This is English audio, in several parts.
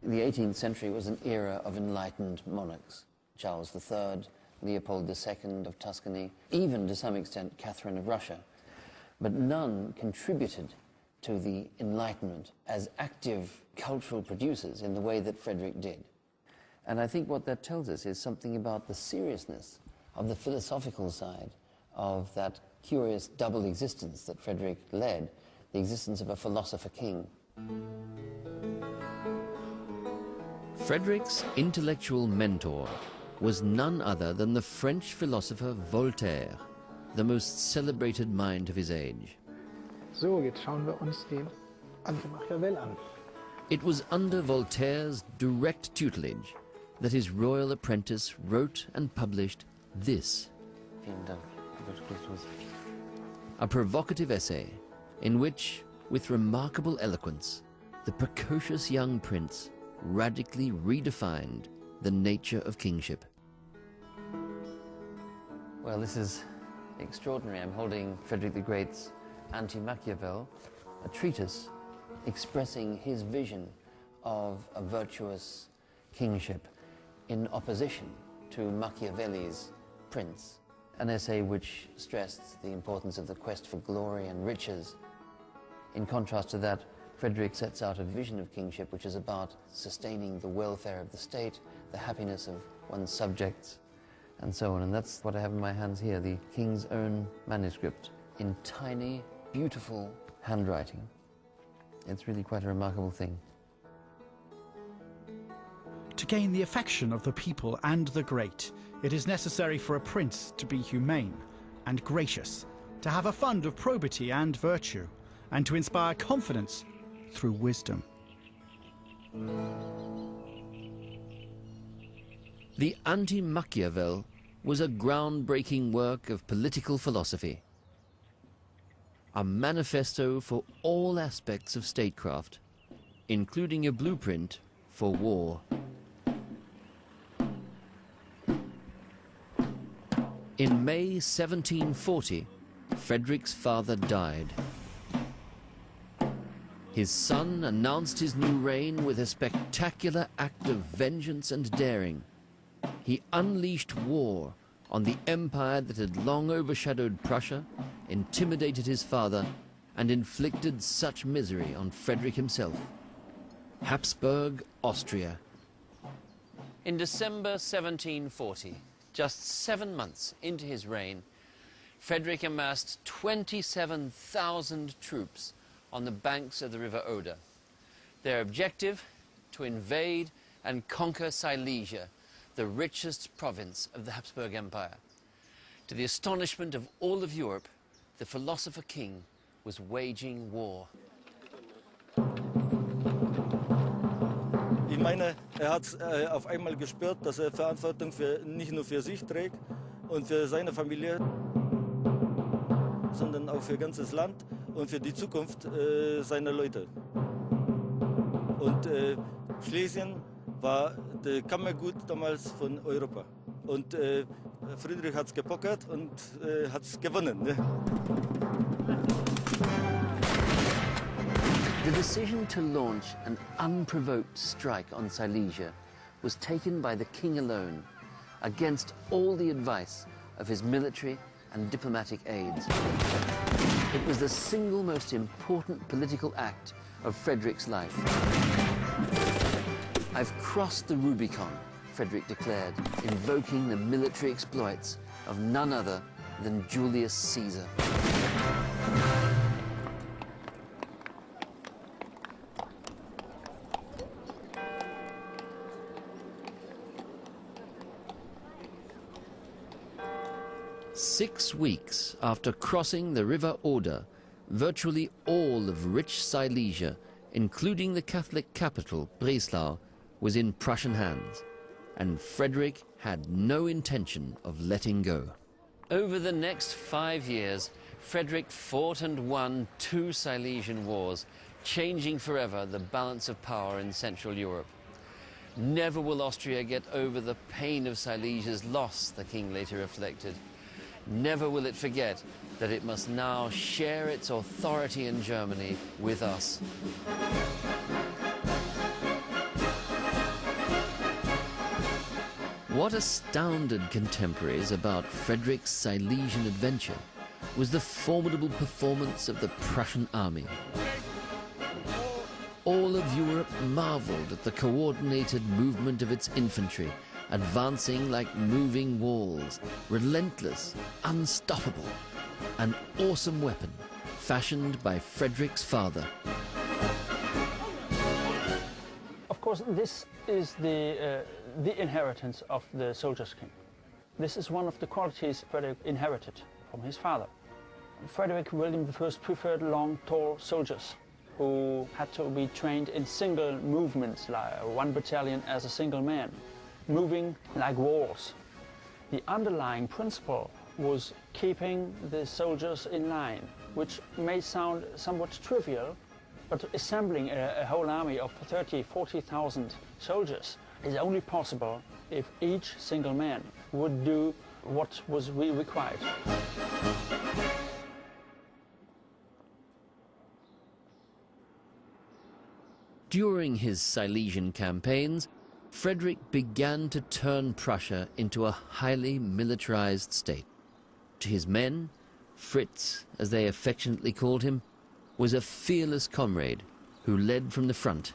The 18th century was an era of enlightened monarchs. Charles III, Leopold II of Tuscany, even to some extent Catherine of Russia. But none contributed to the Enlightenment as active cultural producers in the way that Frederick did. And I think what that tells us is something about the seriousness of the philosophical side of that curious double existence that Frederick led, the existence of a philosopher king. Frederick's intellectual mentor was none other than the French philosopher Voltaire, the most celebrated mind of his age. So, jetzt schauen wir uns den Anti-Machiavel an. It was under Voltaire's direct tutelage that his royal apprentice wrote and published this, a provocative essay in which, with remarkable eloquence, the precocious young prince radically redefined the nature of kingship. Well, this is extraordinary. I'm holding Frederick the Great's Anti-Machiavel, a treatise expressing his vision of a virtuous kingship in opposition to Machiavelli's Prince, an essay which stressed the importance of the quest for glory and riches. In contrast to that, Frederick sets out a vision of kingship which is about sustaining the welfare of the state, the happiness of one's subjects, and so on. And that's what I have in my hands here, the king's own manuscript, in tiny, beautiful handwriting. It's really quite a remarkable thing. To gain the affection of the people and the great, it is necessary for a prince to be humane and gracious, to have a fund of probity and virtue, and to inspire confidence through wisdom. The Anti-Machiavel was a groundbreaking work of political philosophy, a manifesto for all aspects of statecraft, including a blueprint for war. In May 1740, Frederick's father died. His son announced his new reign with a spectacular act of vengeance and daring. He unleashed war on the empire that had long overshadowed Prussia, intimidated his father, and inflicted such misery on Frederick himself. Habsburg, Austria. In December 1740, just 7 months into his reign, Frederick amassed 27,000 troops on the banks of the river Oder. Their objective, to invade and conquer Silesia, the richest province of the Habsburg Empire. To the astonishment of all of Europe, the philosopher king was waging war. Ich meine, hat auf einmal gespürt, dass Verantwortung nicht nur für sich trägt und für seine Familie, sondern auch für ganzes Land und für die Zukunft seiner Leute. Und Schlesien war das Kammergut damals von Europa. Und Friedrich hat es gepokert und hat es gewonnen. The decision to launch an unprovoked strike on Silesia was taken by the king alone, against all the advice of his military and diplomatic aides. It was the single most important political act of Frederick's life. "I've crossed the Rubicon," Frederick declared, invoking the military exploits of none other than Julius Caesar. Six weeks after crossing the river Oder, virtually all of rich Silesia, including the Catholic capital, Breslau, was in Prussian hands, and Frederick had no intention of letting go. Over the next 5 years, Frederick fought and won 2 Silesian wars, changing forever the balance of power in Central Europe. Never will Austria get over the pain of Silesia's loss, the king later reflected. Never will it forget that it must now share its authority in Germany with us. What astounded contemporaries about Frederick's Silesian adventure was the formidable performance of the Prussian army. All of Europe marveled at the coordinated movement of its infantry, advancing like moving walls, relentless, unstoppable, an awesome weapon fashioned by Frederick's father. Of course, this is the inheritance of the soldier's king. This is one of the qualities Frederick inherited from his father. Frederick William I preferred long, tall soldiers who had to be trained in single movements, like one battalion as a single man, moving like walls. The underlying principle was keeping the soldiers in line, which may sound somewhat trivial, but assembling a whole army of 30,000, 40,000 soldiers is only possible if each single man would do what was required. During his Silesian campaigns, Frederick began to turn Prussia into a highly militarized state. To his men, Fritz, as they affectionately called him, was a fearless comrade who led from the front,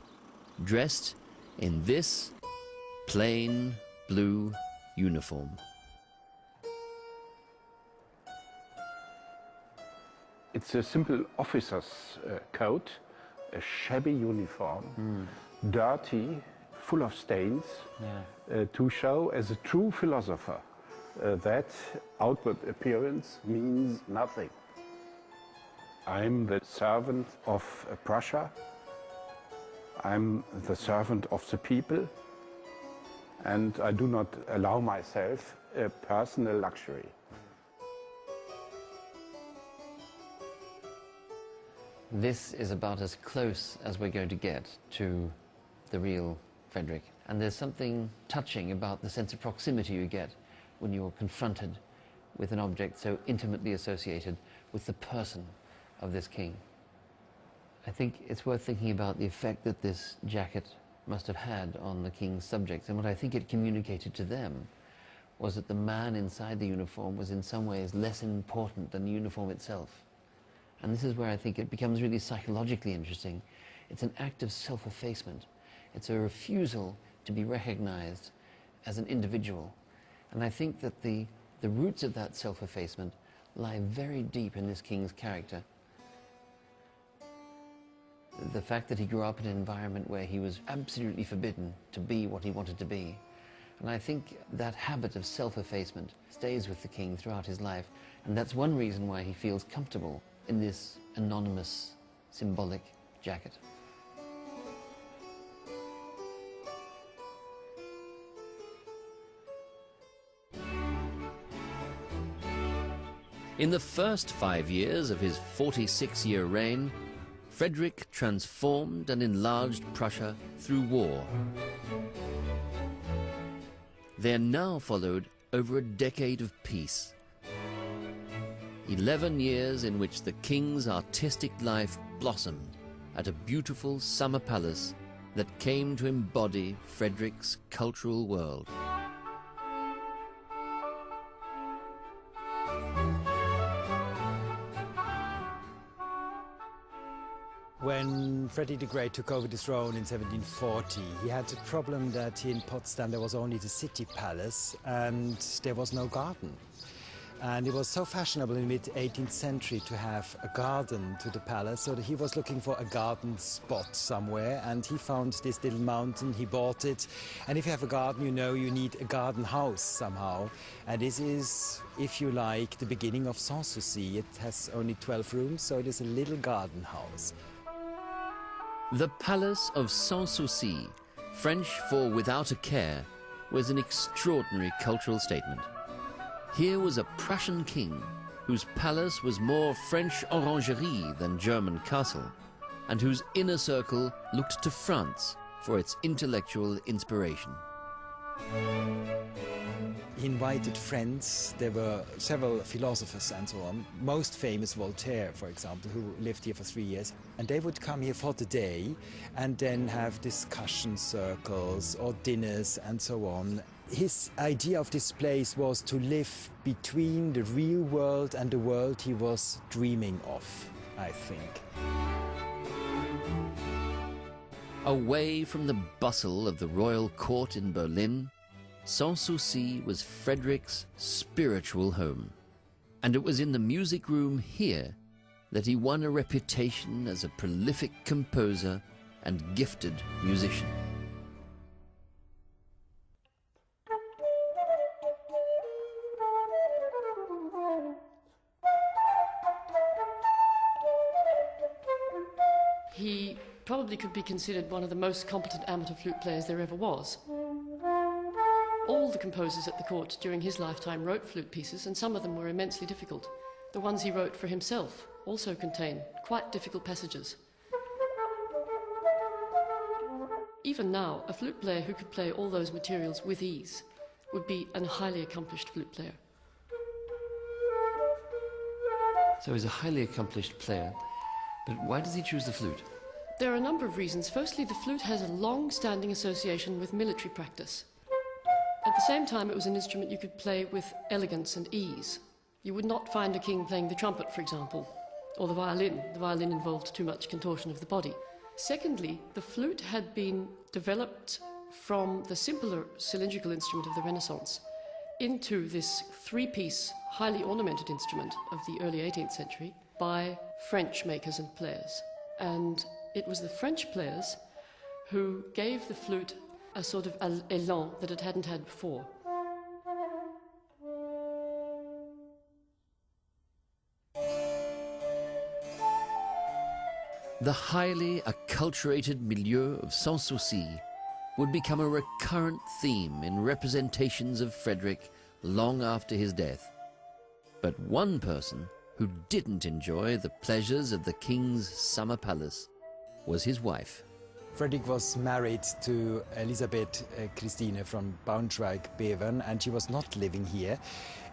dressed in this plain blue uniform. It's a simple officer's coat, a shabby uniform, dirty, full of stains, to show as a true philosopher that outward appearance means nothing. I'm the servant of Prussia, I'm the servant of the people, and I do not allow myself a personal luxury. This is about as close as we're going to get to the real Frederick. And there's something touching about the sense of proximity you get when you're confronted with an object so intimately associated with the person of this king. I think it's worth thinking about the effect that this jacket must have had on the king's subjects. And what I think it communicated to them was that the man inside the uniform was in some ways less important than the uniform itself. And this is where I think it becomes really psychologically interesting. It's an act of self-effacement. It's a refusal to be recognized as an individual. And I think that the roots of that self-effacement lie very deep in this king's character. The fact that he grew up in an environment where he was absolutely forbidden to be what he wanted to be. And I think that habit of self-effacement stays with the king throughout his life. And that's one reason why he feels comfortable in this anonymous, symbolic jacket. In the first 5 years of his 46-year reign, Frederick transformed and enlarged Prussia through war. There now followed over a decade of peace. 11 years in which the king's artistic life blossomed at a beautiful summer palace that came to embody Frederick's cultural world. When Frederick the Great took over the throne in 1740, he had the problem that in Potsdam there was only the city palace and there was no garden. And it was so fashionable in the mid-18th century to have a garden to the palace, so that he was looking for a garden spot somewhere, and he found this little mountain, he bought it. And if you have a garden, you know you need a garden house somehow. And this is, if you like, the beginning of Sanssouci. It has only 12 rooms, so it is a little garden house. The Palace of Sanssouci, French for without a care, was an extraordinary cultural statement. Here was a Prussian king whose palace was more French orangerie than German castle, and whose inner circle looked to France for its intellectual inspiration. He invited friends. There were several philosophers and so on, most famous Voltaire, for example, who lived here for 3 years. And they would come here for the day and then have discussion circles or dinners and so on. His idea of this place was to live between the real world and the world he was dreaming of, I think. Away from the bustle of the royal court in Berlin, Sanssouci was Frederick's spiritual home. And it was in the music room here that he won a reputation as a prolific composer and gifted musician. He probably could be considered one of the most competent amateur flute players there ever was. All the composers at the court during his lifetime wrote flute pieces, and some of them were immensely difficult. The ones he wrote for himself also contain quite difficult passages. Even now, a flute player who could play all those materials with ease would be a highly accomplished flute player. So he's a highly accomplished player, but why does he choose the flute? There are a number of reasons. Firstly, the flute has a long-standing association with military practice. At the same time, it was an instrument you could play with elegance and ease. You would not find a king playing the trumpet, for example, or the violin. The violin involved too much contortion of the body. Secondly, the flute had been developed from the simpler cylindrical instrument of the Renaissance into this three-piece, highly ornamented instrument of the early 18th century by French makers and players. And it was the French players who gave the flute a sort of élan that it hadn't had before. The highly acculturated milieu of Sanssouci would become a recurrent theme in representations of Frederick long after his death. But one person who didn't enjoy the pleasures of the king's summer palace was his wife. Frederick was married to Elisabeth Christine from Braunschweig-Bevern, and she was not living here.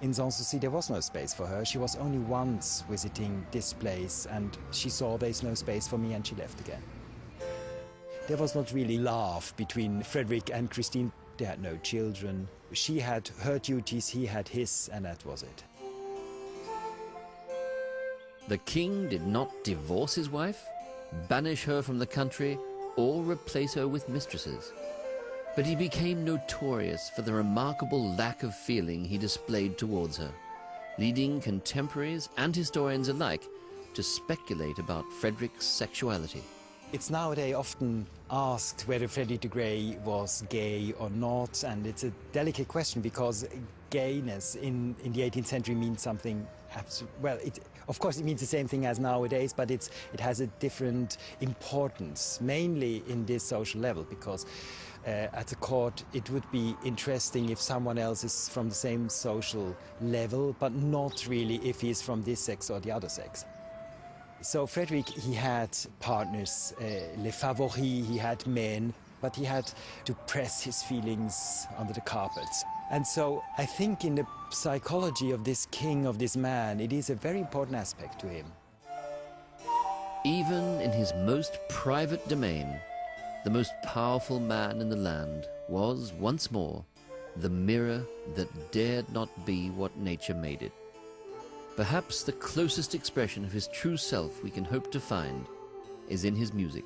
In Sanssouci there was no space for her. She was only once visiting this place, and she saw there's no space for me, and she left again. There was not really love between Frederick and Christine. They had no children. She had her duties, he had his, and that was it. The king did not divorce his wife, banish her from the country, or replace her with mistresses. But he became notorious for the remarkable lack of feeling he displayed towards her, leading contemporaries and historians alike to speculate about Frederick's sexuality. It's nowadays often asked whether Frederick the Great was gay or not, and it's a delicate question because gayness in the 18th century means something well, of course it means the same thing as nowadays, but it has a different importance, mainly in this social level, because at the court it would be interesting if someone else is from the same social level, but not really if he is from this sex or the other sex. So Frederick, he had partners, les favoris, he had men, but he had to press his feelings under the carpet. And so I think in the psychology of this king, of this man, it is a very important aspect to him. Even in his most private domain, the most powerful man in the land was, once more, the mirror that dared not be what nature made it. Perhaps the closest expression of his true self we can hope to find is in his music.